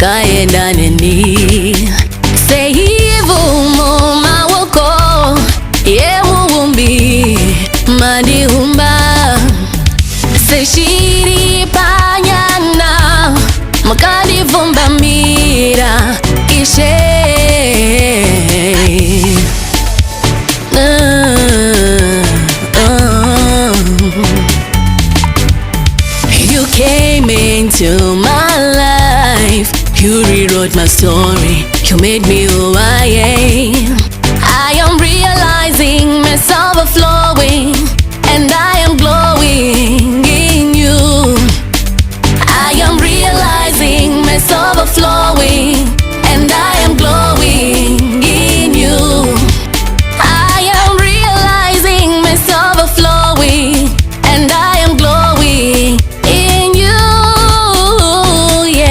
kaenda nini sehivu mo mawoko ye muumbi madihumba seshiri panyana makadivumba mira ishe You came into my life, you rewrote my story, you made me who I am. I am realizing myself overflowing, and I am glowing in you. I am realizing myself overflowing,